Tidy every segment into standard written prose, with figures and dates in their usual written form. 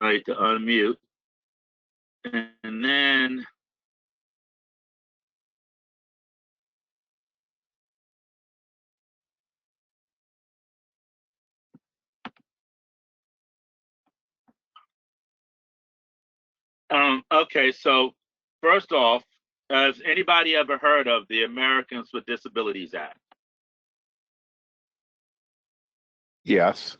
I need to unmute. And then okay, so first off, has anybody ever heard of the Americans with Disabilities Act? Yes.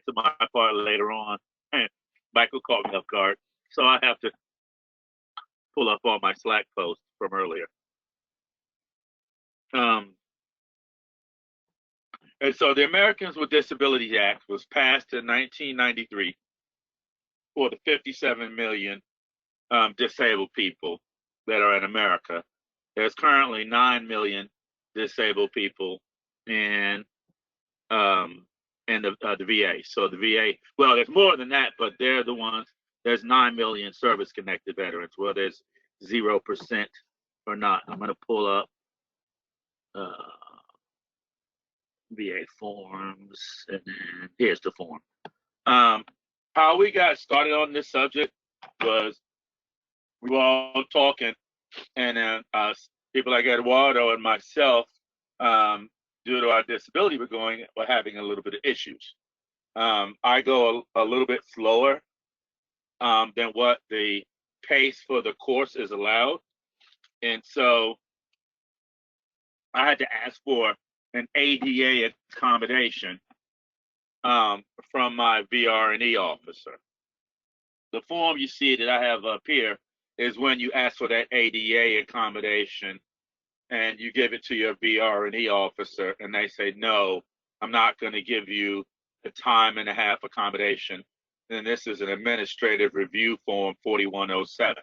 To my part later on. Michael caught me off guard, so I have to pull up all my Slack posts from earlier. And so the Americans with Disabilities Act was passed in 1993 for the 57 million disabled people that are in America. There's currently 9 million disabled people in the VA. So the VA, well, there's more than that, but they're the ones. There's 9 million service-connected veterans. Well, there's 0% or not. I'm going to pull up VA forms, and then here's the form. How we got started on this subject was we were all talking, and then people like Eduardo and myself, due to our disability, were having a little bit of issues. I go a little bit slower than what the pace for the course is allowed, and so I had to ask for an ADA accommodation from my VR&E officer. The form you see that I have up here is when you ask for that ADA accommodation and you give it to your VR&E officer and they say, no, I'm not going to give you a time and a half accommodation. And this is an administrative review form 4107.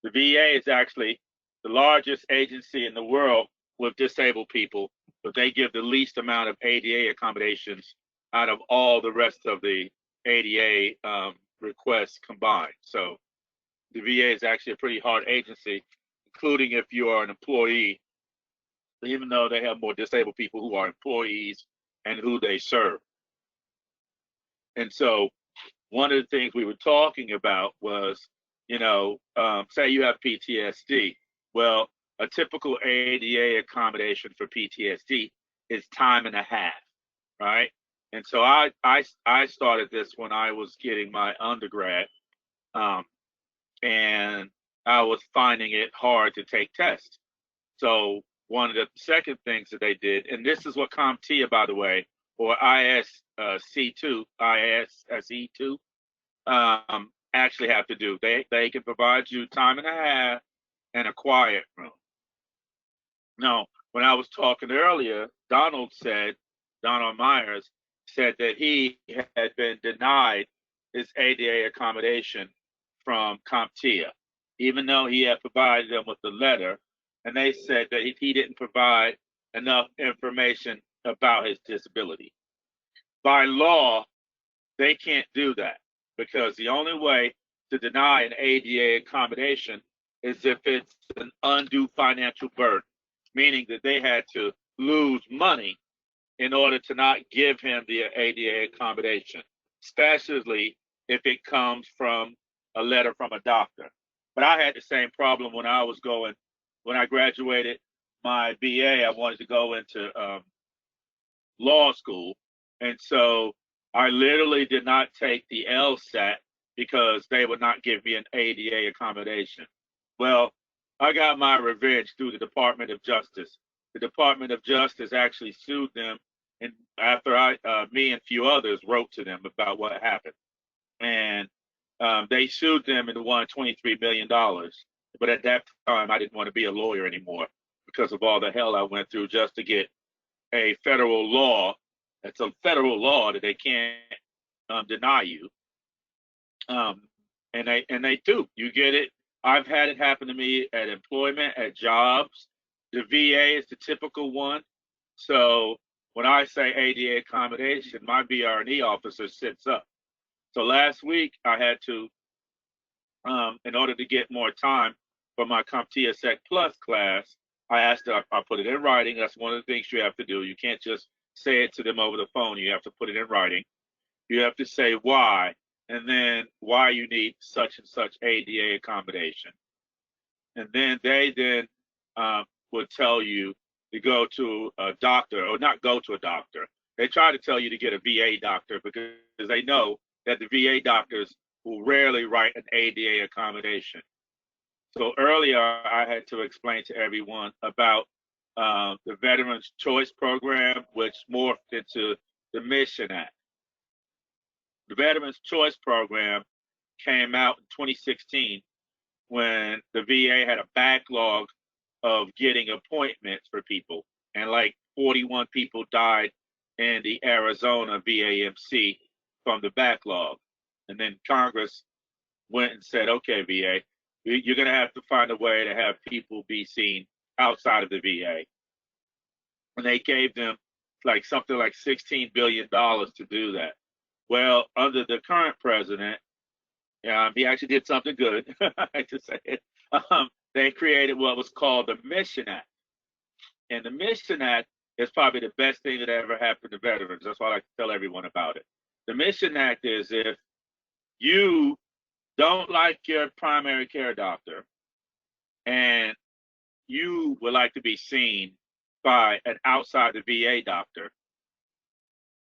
The VA is actually the largest agency in the world with disabled people, but they give the least amount of ADA accommodations out of all the rest of the ADA requests combined. So the VA is actually a pretty hard agency, including if you are an employee, even though they have more disabled people who are employees and who they serve. And so one of the things we were talking about was, say you have PTSD. Well, a typical ADA accommodation for PTSD is time and a half, right? And so I started this when I was getting my undergrad, and I was finding it hard to take tests. So one of the second things that they did, and this is what Comptia, by the way, or ISC2, ISSE2, actually have to do. They can provide you time and a half and a quiet room. Now, when I was talking earlier, Donald Myers said that he had been denied his ADA accommodation from Comptia, even though he had provided them with the letter, and they said that he didn't provide enough information about his disability. By law, they can't do that because the only way to deny an ADA accommodation is if it's an undue financial burden, meaning that they had to lose money in order to not give him the ADA accommodation, especially if it comes from a letter from a doctor. But I had the same problem when I graduated my BA, I wanted to go into law school. And so I literally did not take the LSAT because they would not give me an ADA accommodation. Well, I got my revenge through the Department of Justice. The Department of Justice actually sued them, and after me and a few others wrote to them about what happened, and they sued them and won $23 million. But at that time, I didn't want to be a lawyer anymore because of all the hell I went through just to get a federal law. It's a federal law that they can't deny you. And they do. You get it. I've had it happen to me at employment, at jobs. The VA is the typical one. So when I say ADA accommodation, my VR&E officer sits up. So last week I had to in order to get more time for my Comptia Sec Plus class, I asked that I put it in writing. That's one of the things you have to do. You can't just say it to them over the phone. You have to put it in writing. You have to say why, and then why you need such and such ADA accommodation. And then they would tell you to go to a doctor, or not go to a doctor. They try to tell you to get a VA doctor because they know that the VA doctors will rarely write an ADA accommodation. So earlier, I had to explain to everyone about the Veterans Choice Program, which morphed into the Mission Act. The Veterans Choice Program came out in 2016 when the VA had a backlog of getting appointments for people. And like 41 people died in the Arizona VAMC from the backlog. And then Congress went and said, okay, VA, you're going to have to find a way to have people be seen outside of the VA. And they gave them like something like $16 billion to do that. Well, under the current president, he actually did something good, I hate to say it. They created what was called the Mission Act. And the Mission Act is probably the best thing that ever happened to veterans. That's why I like to tell everyone about it. The Mission Act is if you don't like your primary care doctor and you would like to be seen by an outside the VA doctor,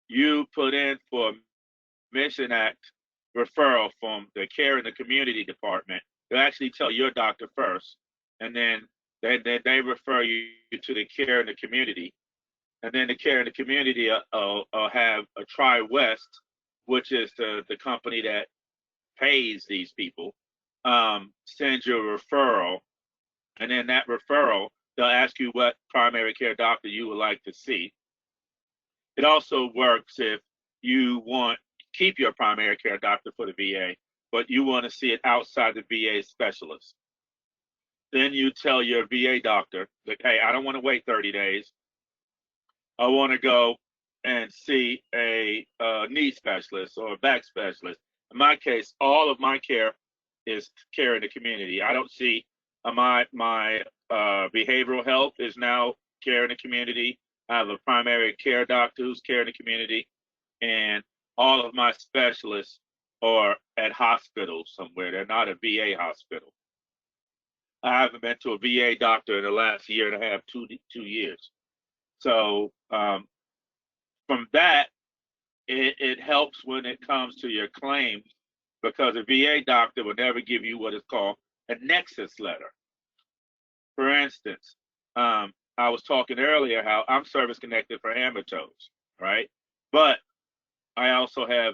you put in for Mission Act referral from the Care in the Community Department. They'll actually tell your doctor first, and then they refer you to the Care in the Community. And then the Care in the Community will have a Tri-West, which is the company that pays these people, sends you a referral. And then that referral, they'll ask you what primary care doctor you would like to see. It also works if you want keep your primary care doctor for the VA, but you want to see it outside the VA specialist. Then you tell your VA doctor that, hey, I don't want to wait 30 days. I want to go and see a knee specialist or a back specialist. In my case, all of my care is care in the community. I don't see my behavioral health is now care in the community. I have a primary care doctor who's care in the community, and all of my specialists are at hospitals somewhere. They're not a VA hospital. I haven't been to a VA doctor in the last year and a half, 2 years. So from that, it helps when it comes to your claims, because a VA doctor will never give you what is called a nexus letter. For instance, I was talking earlier how I'm service connected for hammer toes, right? But I also have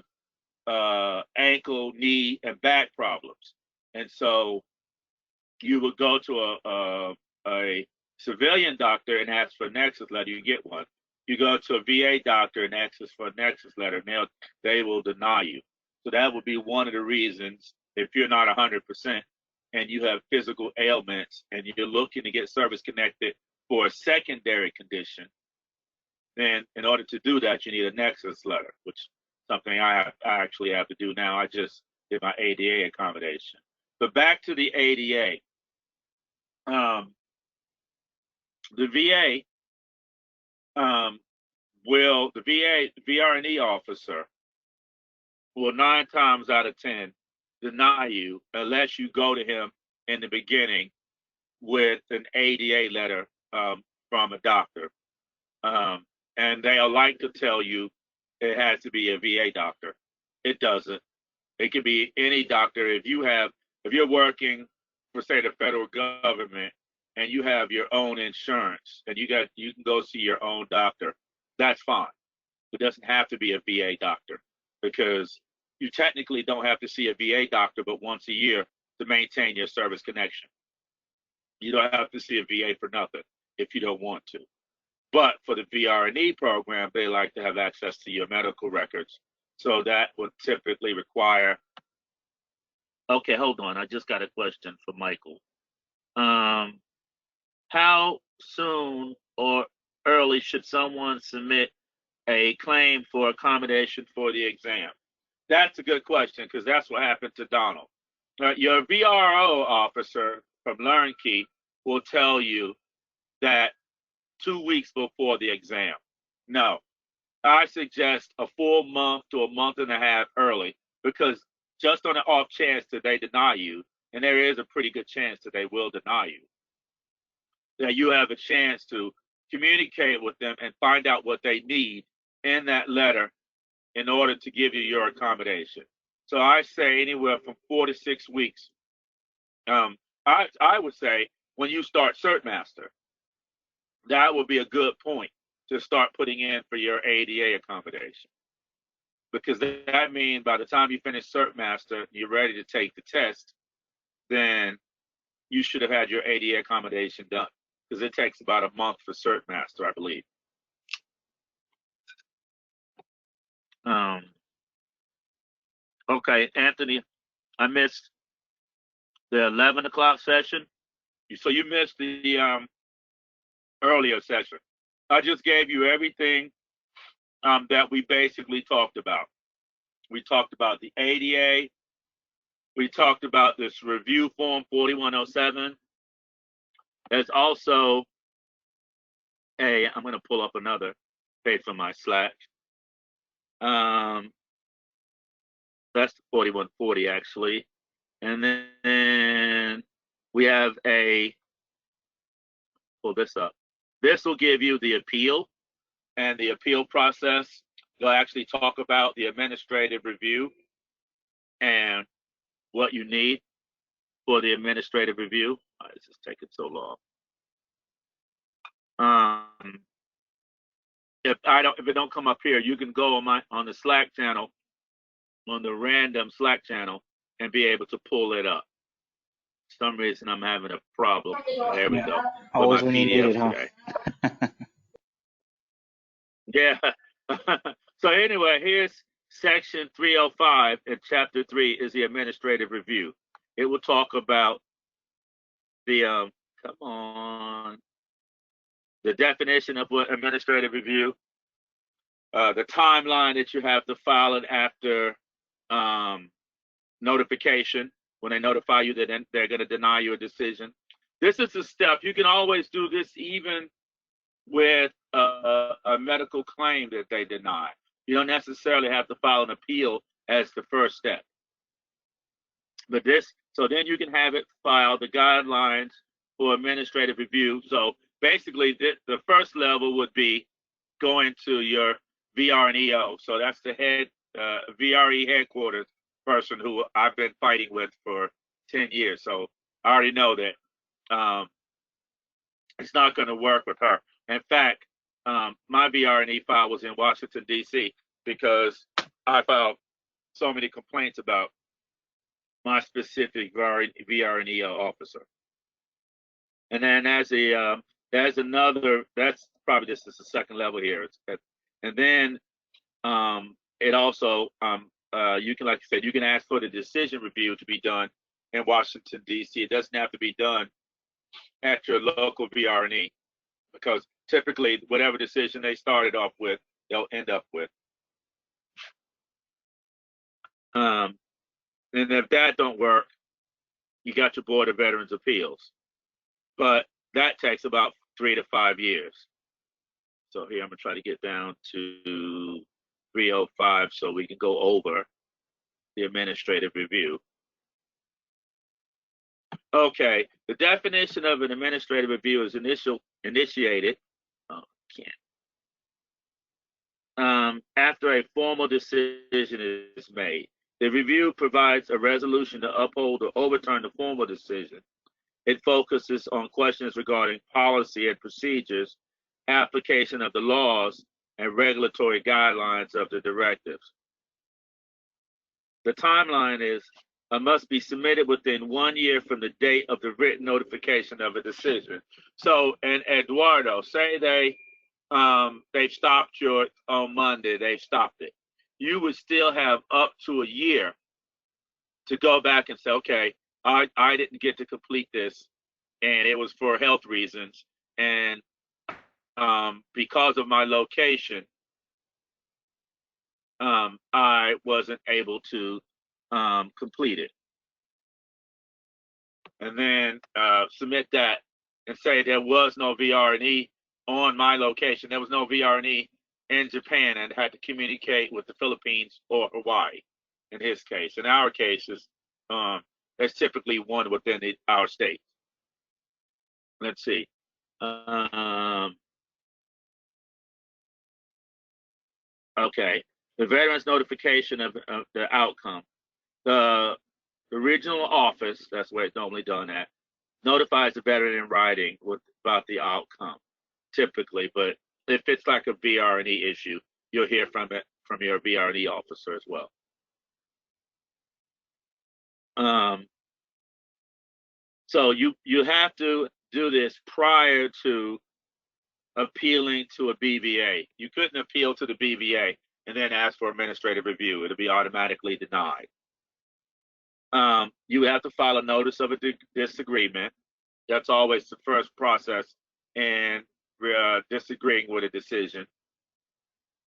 ankle, knee, and back problems. And so you would go to a civilian doctor and ask for a nexus letter, you get one. You go to a VA doctor and ask for a nexus letter, and they will deny you. So that would be one of the reasons, if you're not 100% and you have physical ailments and you're looking to get service connected for a secondary condition, then in order to do that, you need a nexus letter, which is something I actually have to do now. I just did my ADA accommodation. But back to the ADA. The VA the VR&E officer will 9 times out of 10 deny you unless you go to him in the beginning with an ADA letter from a doctor. And they'll like to tell you it has to be a VA doctor. It doesn't. It could be any doctor. If you're working for, say, the federal government and you have your own insurance and you can go see your own doctor, that's fine. It doesn't have to be a VA doctor, because you technically don't have to see a VA doctor but once a year to maintain your service connection. You don't have to see a VA for nothing if you don't want to. But for the VR&E program, they like to have access to your medical records. So that would typically require. Okay, hold on. I just got a question for Michael. How soon or early should someone submit a claim for accommodation for the exam? That's a good question, because that's what happened to Donald. Your VRO officer from LearnKey will tell you that 2 weeks before the exam. No, I suggest a full month to a month and a half early, because just on the off chance that they deny you, and there is a pretty good chance that they will deny you, that you have a chance to communicate with them and find out what they need in that letter in order to give you your accommodation. So I say anywhere from 4 to 6 weeks. I would say when you start CertMaster, that would be a good point to start putting in for your ADA accommodation, because that means by the time you finish CertMaster, you're ready to take the test, then you should have had your ADA accommodation done, because it takes about a month for CertMaster, I believe. Okay, Anthony, I missed the 11 o'clock session. So you missed the earlier session. I just gave you everything that we basically talked about. We talked about the ADA. We talked about this review form 4107. There's also I'm going to pull up another page from my Slack. That's the 4140 actually. And then we have pull this up. This will give you the appeal and the appeal process. They'll actually talk about the administrative review and what you need for the administrative review. Why is this taking so long? If it don't come up here, you can go on the Slack channel, on the random Slack channel, and be able to pull it up. For some reason I'm having a problem. There we go. Always when you need it, huh? Yeah. So anyway, here's section 305 in chapter 3 is the administrative review. It will talk about the the definition of what administrative review, the timeline that you have to file it after notification, when they notify you that they're going to deny you a decision. This is a step. You can always do this even with a medical claim that they deny. You don't necessarily have to file an appeal as the first step. But so then you can have it filed, the guidelines for administrative review. So basically, the first level would be going to your VR&EO. So that's the head VRE headquarters person who I've been fighting with for 10 years. So I already know that it's not going to work with her. In fact, my VR&E file was in Washington, D.C. because I filed so many complaints about my specific VR&E officer. And then there's another, that's probably just the second level here. And then it also, you can, like I said, you can ask for the decision review to be done in Washington, D.C. It doesn't have to be done at your local VR&E, because typically whatever decision they started off with, they'll end up with. And if that don't work, you got your Board of Veterans Appeals. But that takes about 3 to 5 years. So here I'm gonna try to get down to 305 so we can go over the administrative review. Okay, the definition of an administrative review is initiated. After a formal decision is made. The review provides a resolution to uphold or overturn the formal decision. It focuses on questions regarding policy and procedures, application of the laws, and regulatory guidelines of the directives. The timeline is must be submitted within 1 year from the date of the written notification of a decision. So, and Eduardo, say they've stopped you on Monday, they've stopped it. You would still have up to a year to go back and say, okay, I didn't get to complete this, and it was for health reasons, and because of my location, I wasn't able to complete it. and then submit that and say there was no VR&E on my location. There was no VR&E in Japan, and had to communicate with the Philippines or Hawaii. In his case, in our cases, there's typically one within our state. Let's see. Okay, the veteran's notification of the outcome. The regional office, that's where it's normally done at, notifies the veteran in writing about the outcome, typically. But if it's like a VR&E issue, you'll hear from your VR&E officer as well. So you have to do this prior to appealing to a BVA. You couldn't appeal to the BVA and then ask for administrative review. It'll be automatically denied. You have to file a notice of a disagreement. That's always the first process in disagreeing with a decision.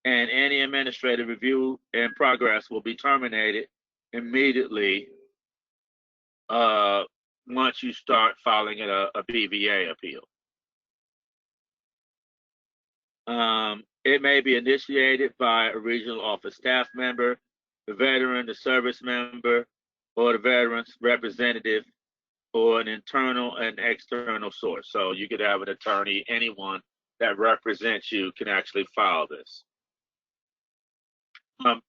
And any administrative review in progress will be terminated immediately once you start filing a BVA appeal. It may be initiated by a regional office staff member, the veteran, the service member, or the veteran's representative, or an internal and external source. So you could have an attorney, anyone that represents you can actually file this.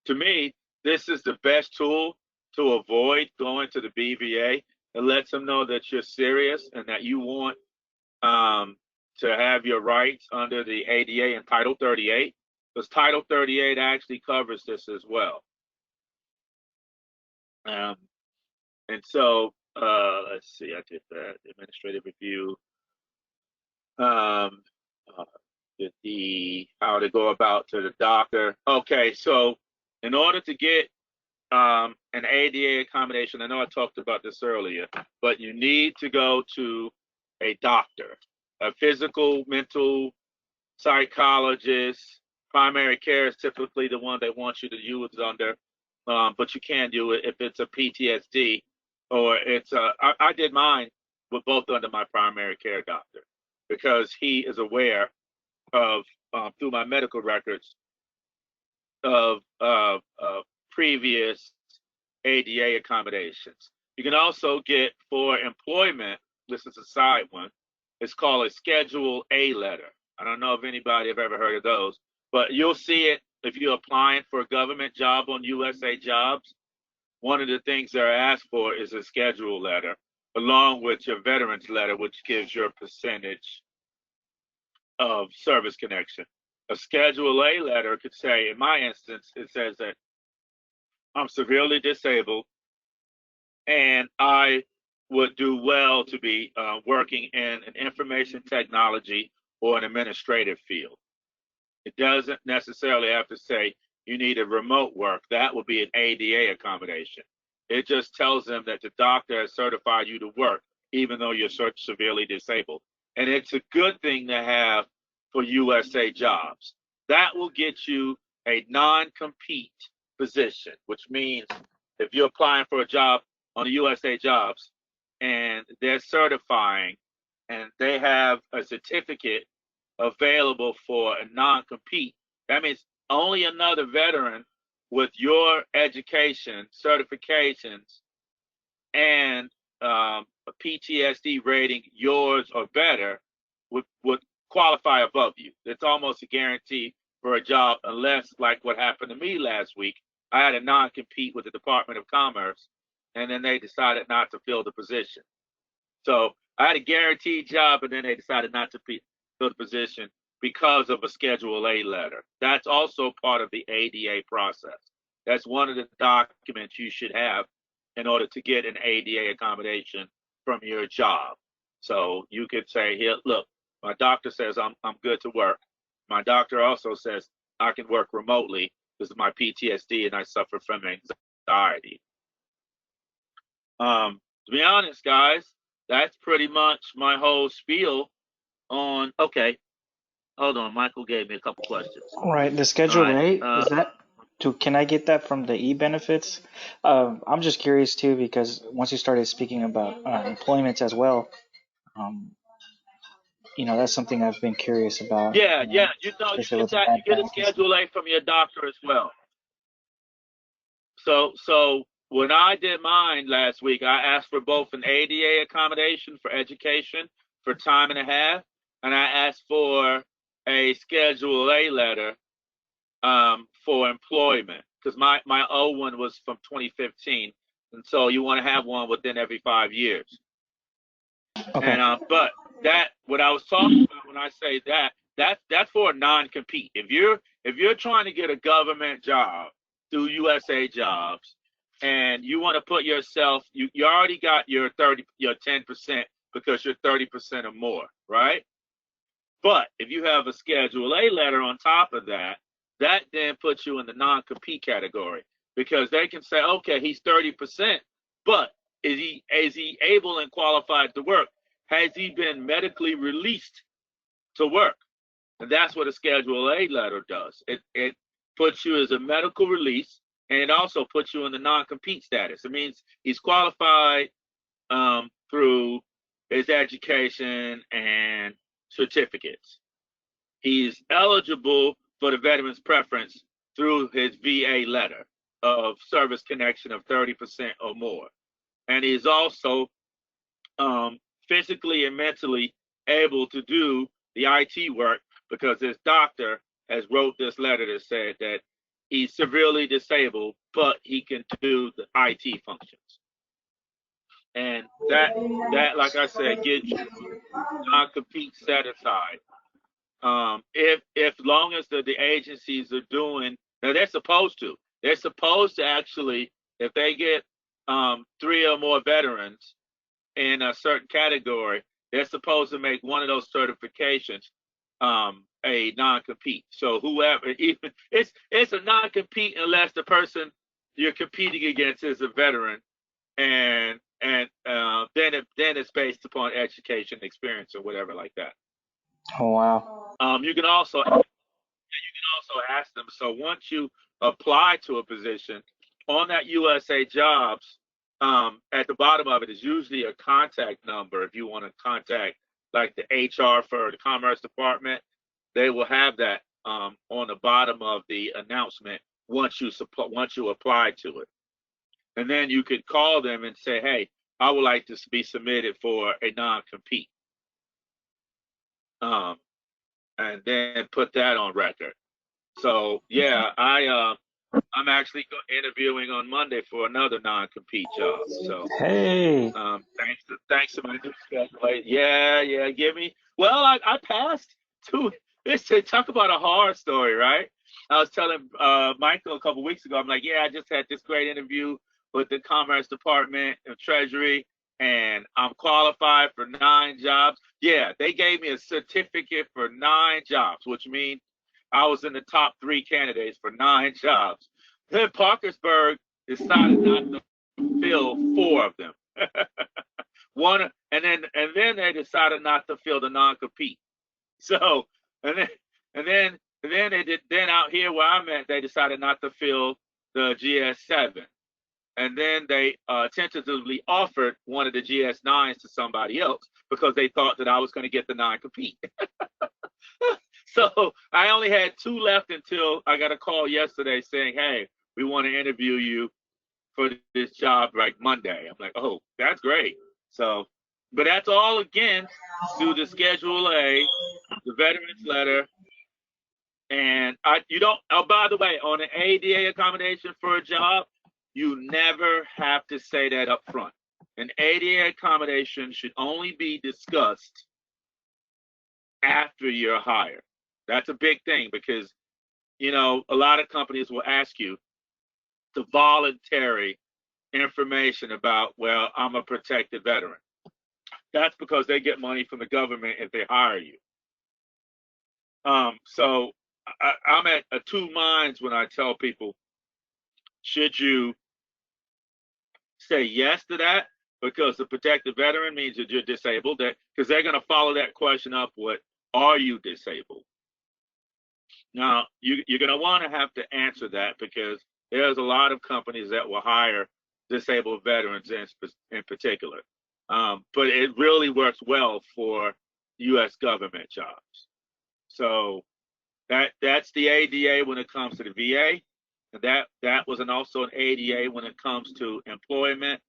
To me, this is the best tool to avoid going to the BVA. It lets them know that you're serious and that you want to have your rights under the ADA and Title 38, because Title 38 actually covers this as well. And so, let's see, I did that, administrative review. How to go about to the doctor. Okay, so in order to get an ADA accommodation, I know I talked about this earlier, but you need to go to a doctor, a physical, mental, psychologist. Primary care is typically the one they want you to use under, but you can do it if it's a PTSD or it's I did mine with both under my primary care doctor, because he is aware of, through my medical records, of previous ADA accommodations. You can also get, for employment, this is a side one, it's called a Schedule A letter. I don't know if anybody have ever heard of those, but you'll see it if you're applying for a government job on USA Jobs. One of the things they're asked for is a schedule letter, along with your veterans letter, which gives your percentage of service connection. A Schedule A letter could say, in my instance, it says that I'm severely disabled and I would do well to be working in an information technology or an administrative field. It doesn't necessarily have to say you need a remote work. That would be an ADA accommodation. It just tells them that the doctor has certified you to work, even though you're severely disabled. And it's a good thing to have for USA Jobs. That will get you a non-compete position, which means if you're applying for a job on the USA Jobs and they're certifying and they have a certificate available for a non-compete, that means only another veteran with your education, certifications, and a PTSD rating yours or better would qualify above you. It's almost a guarantee for a job, unless, like what happened to me last week, I had a non-compete with the Department of Commerce, and then they decided not to fill the position. So I had a guaranteed job, and then they decided not to fill the position because of a Schedule A letter. That's also part of the ADA process. That's one of the documents you should have in order to get an ADA accommodation from your job. So you could say, here, look, my doctor says I'm good to work. My doctor also says I can work remotely because of my PTSD and I suffer from anxiety. To be honest, guys, that's pretty much my whole spiel on, okay, hold on, Michael gave me a couple questions. All right, the Schedule A, is that Can I get that from the e-benefits? I'm just curious too because once you started speaking about employment as well, um, that's something I've been curious about. Yeah, yeah. You know, you Especially get with the that. You bad get a back and stuff. Schedule A from your doctor as well. So when I did mine last week, I asked for both an ADA accommodation for education for time and a half, and I asked for a Schedule A letter for employment because my old one was from 2015, and so you want to have one within every 5 years. Okay. And but that what I was talking about when I say that's for a non-compete. If you're trying to get a government job through USA Jobs, and you want to put yourself, you already got your 10% because you're 30% or more, right? But if you have a Schedule A letter on top of that, that then puts you in the non-compete category because they can say, okay, he's 30%, but is he able and qualified to work? Has he been medically released to work? And that's what a Schedule A letter does. It puts you as a medical release, and it also puts you in the non-compete status. It means he's qualified through his education and certificates. He's eligible for the veteran's preference through his VA letter of service connection of 30% or more. And he's also physically and mentally able to do the IT work because his doctor has wrote this letter that said that he's severely disabled, but he can do the IT functions. And that, like I said, gives you non-compete set aside. If long as the agencies are doing, now they're supposed to actually, if they get 3 or more veterans in a certain category, they're supposed to make one of those certifications a non-compete. So whoever, even it's a non-compete unless the person you're competing against is a veteran, and then it's based upon education, experience, or whatever like that. Oh wow. You can also ask them. So once you apply to a position on that USA Jobs, at the bottom of it is usually a contact number. If you want to contact like the HR for the Commerce Department, they will have that on the bottom of the announcement once you apply to it, and then you could call them and say, "Hey, I would like to be submitted for a non-compete," um, and then put that on record. So yeah, I'm actually interviewing on Monday for another non-compete job. So Hey. thanks to my new schedule. Yeah, give me. Well, I passed two. It's talk about a horror story, right? I was telling Michael a couple weeks ago. I'm like, yeah, I just had this great interview with the Commerce Department of Treasury, and I'm qualified for 9 jobs. Yeah, they gave me a certificate for 9 jobs, which means I was in the top 3 candidates for 9 jobs. Then Parkersburg decided not to fill 4 of them. One, and then they decided not to fill the non-compete. So and then and then they did. Then out here where I'm at, they decided not to fill the GS7, and then they tentatively offered one of the GS9s to somebody else because they thought that I was going to get the non-compete. So I only had 2 left until I got a call yesterday saying, "Hey, we want to interview you for this job like Monday." I'm like, "Oh, that's great." So, but that's all again through the Schedule A, the veterans letter, and you don't. Oh, by the way, on an ADA accommodation for a job, you never have to say that up front. An ADA accommodation should only be discussed after you're hired. That's a big thing because a lot of companies will ask you the voluntary information about, well, I'm a protected veteran. That's because they get money from the government if they hire you. So I'm at 2 minds when I tell people, should you say yes to that because the protected veteran means that you're disabled? That because they're going to follow that question up with, are you disabled? Now, you're going to want to have to answer that because there's a lot of companies that will hire disabled veterans in particular. But it really works well for U.S. government jobs. So that's the ADA when it comes to the VA. That was also an ADA when it comes to employment.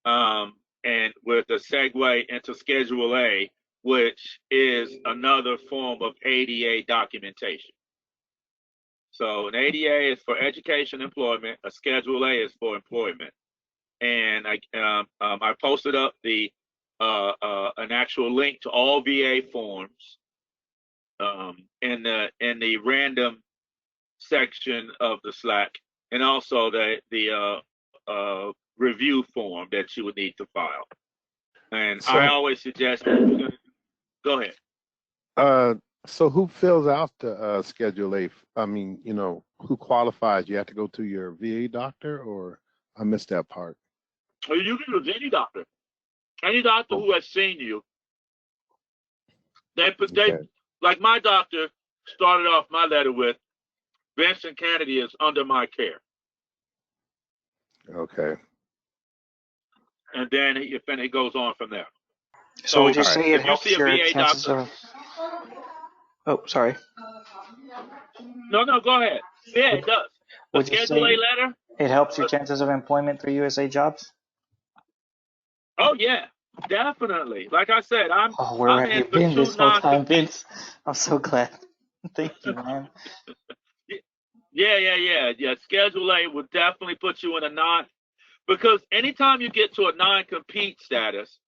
And with a segue into Schedule A, which is another form of ADA documentation. So an ADA is for education employment. A Schedule A is for employment. And I posted up an actual link to all VA forms in the random section of the Slack, and also the review form that you would need to file. And I So, always suggest that you're gonna, go ahead. so who fills out the Schedule A? I mean, who qualifies? You have to go to your VA doctor, or I missed that part. Or you can use any doctor. Any doctor Oh, who has seen you. They okay. like my doctor started off my letter with Vincent Cannady is under my care. Okay. And then it goes on from there. So would So you All right. say it if you see helps a your VA chances doctor, of? Oh, sorry. no, go ahead. Yeah, Would, it does. A would you Schedule A say letter. it helps your chances of employment through USA jobs? Oh yeah, definitely. Like I said, Oh, where I'm have you in for been two this whole time, non-compete. Vince? I'm so glad. Thank you, man. Yeah. Schedule A will definitely put you in a non, because anytime you get to a non-compete status,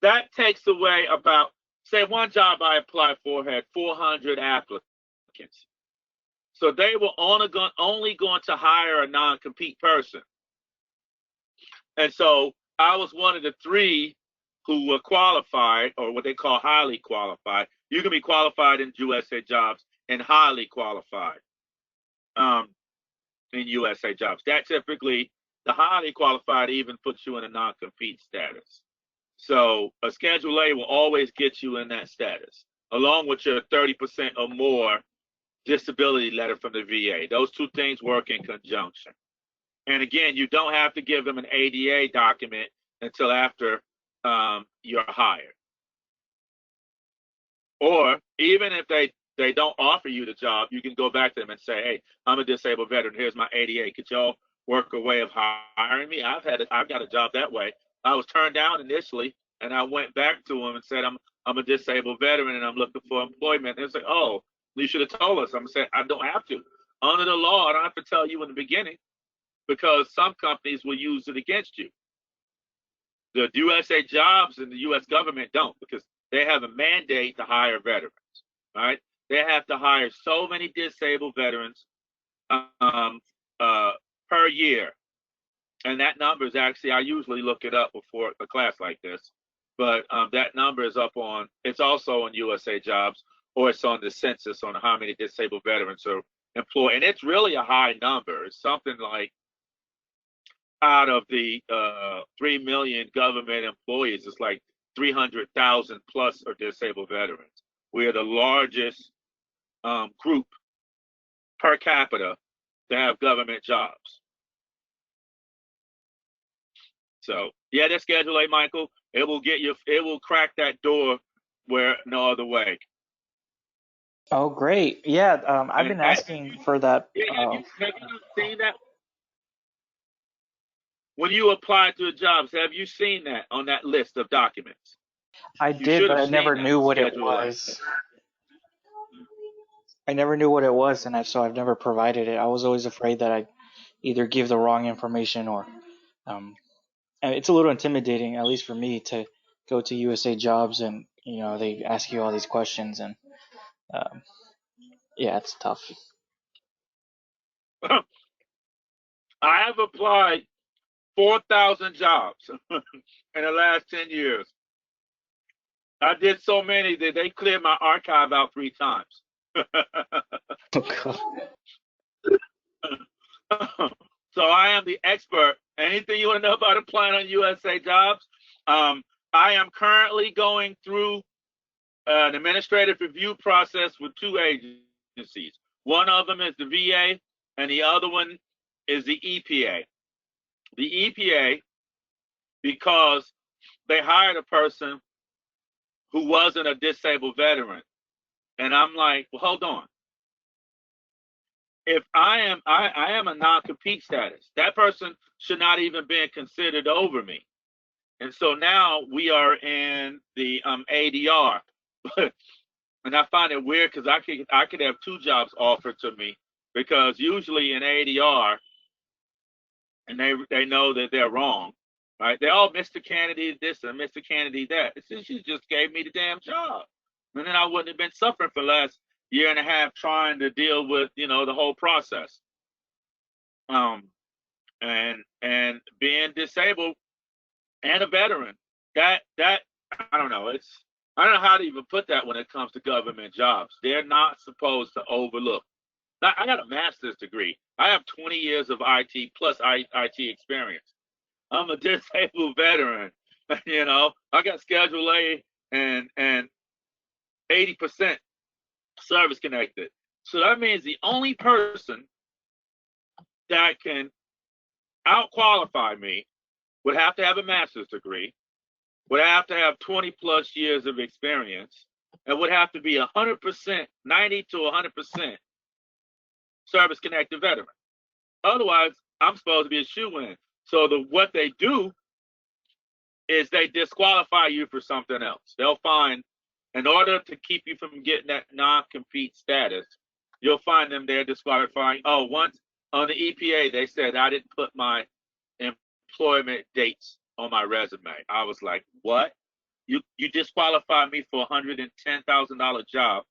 that takes away about, say, one job I applied for had 400 applicants. So they were only going to hire a non-compete person. And so I was one of the three who were qualified, or what they call highly qualified. You can be qualified in USA jobs and highly qualified in USA jobs. That typically, the highly qualified even puts you in a non-compete status. So a Schedule A will always get you in that status, along with your 30% or more disability letter from the VA. Those two things work in conjunction. And again, you don't have to give them an ADA document until after you're hired. Or even if they don't offer you the job, you can go back to them and say, "Hey, I'm a disabled veteran. Here's my ADA. Could y'all work a way of hiring me?" I've got a job that way. I was turned down initially, and I went back to them and said, I'm a disabled veteran and I'm looking for employment." And they say, "Oh, you should have told us." I'm saying, "I don't have to. Under the law, I don't have to tell you in the beginning, because some companies will use it against you." The USA jobs and the US government don't, because they have a mandate to hire veterans, right? They have to hire so many disabled veterans um, per year. And that number is actually, I usually look it up before a class like this, but that number is it's also on USA jobs, or it's on the census on how many disabled veterans are employed. And it's really a high number. It's something like, out of the 3 million government employees, it's like 300,000 plus are disabled veterans. We are the largest group per capita to have government jobs. So yeah, that Schedule A, Michael, it will crack that door where no other way. Oh, great. Yeah, I've And been asking for that. yeah, have you seen that? When you apply to jobs, have you seen that on that list of documents? I You did, should but have I seen never that, knew what it Schedule A. was. I never knew what it was, and so I've never provided it. I was always afraid that I'd either give the wrong information or, and it's a little intimidating, at least for me, to go to USA Jobs and they ask you all these questions, and um, yeah, it's tough. I have applied 4,000 jobs in the last 10 years. I did so many that they cleared my archive out 3 times. So I am the expert. Anything you want to know about applying on USA jobs? I am currently going through an administrative review process with 2 agencies. One of them is the VA, and the other one is the EPA. The EPA, because they hired a person who wasn't a disabled veteran. And I'm like, well, hold on. If I am a non-compete status, that person should not even be considered over me. And so now we are in the ADR. And I find it weird because I could have two jobs offered to me, because usually in ADR, and they know that they're wrong, right? They're all Mr. Cannady this and Mr. Cannady that. It's just, you just gave me the damn job, and then I wouldn't have been suffering for the last year and a half trying to deal with the whole process. And being disabled and a veteran, that I don't know. I don't know how to even put that when it comes to government jobs. They're not supposed to overlook. Now, I got a master's degree. I have 20 years of IT plus IT experience. I'm a disabled veteran. I got Schedule A and 80% service connected. So that means the only person that can outqualify me would have to have a master's degree, would have to have 20 plus years of experience, and would have to be 100%, 90 to 100% service connected veteran. Otherwise, I'm supposed to be a shoe-in. So what they do is they disqualify you for something else. They'll find, in order to keep you from getting that non-compete status, you'll find them there disqualifying. Oh, once on the EPA, they said I didn't put my employment dates on my resume. I was like, what? You disqualified me for a $110,000 job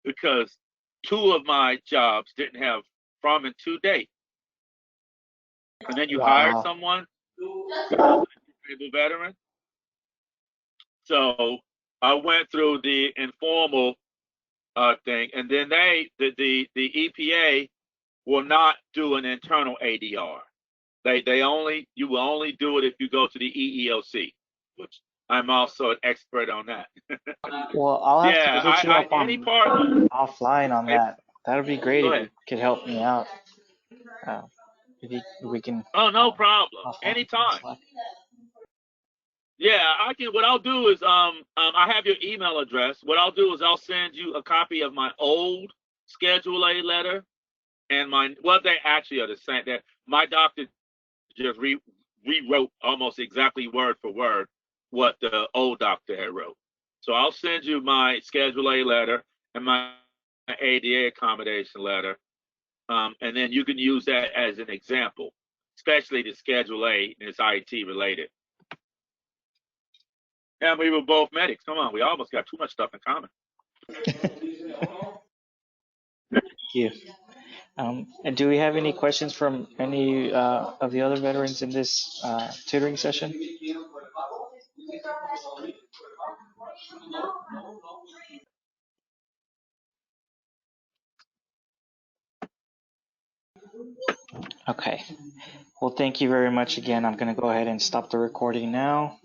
because two of my jobs didn't have from and to date. And then you hired Wow. someone because a disabled veteran. So I went through the informal thing, and then the EPA will not do an internal ADR. You will only do it if you go to the EEOC, which I'm also an expert on that. Well, I'll have to Yeah, hit you up any on part. offline on Hey, that. That would be great go if ahead. you could help me out. Uh, if we can Oh, no problem. offline on Anytime. Slack. Yeah, I can. What I'll do is, I have your email address. What I'll do is I'll send you a copy of my old Schedule A letter and they actually are the same. That my doctor just rewrote almost exactly word for word what the old doctor had wrote. So I'll send you my Schedule A letter and my ADA accommodation letter, and then you can use that as an example, especially the Schedule A and it's IT related. And we were both medics. Come on, we almost got too much stuff in common. Thank you. And do we have any questions from any of the other veterans in this tutoring session? Okay. Well, thank you very much again. I'm going to go ahead and stop the recording now.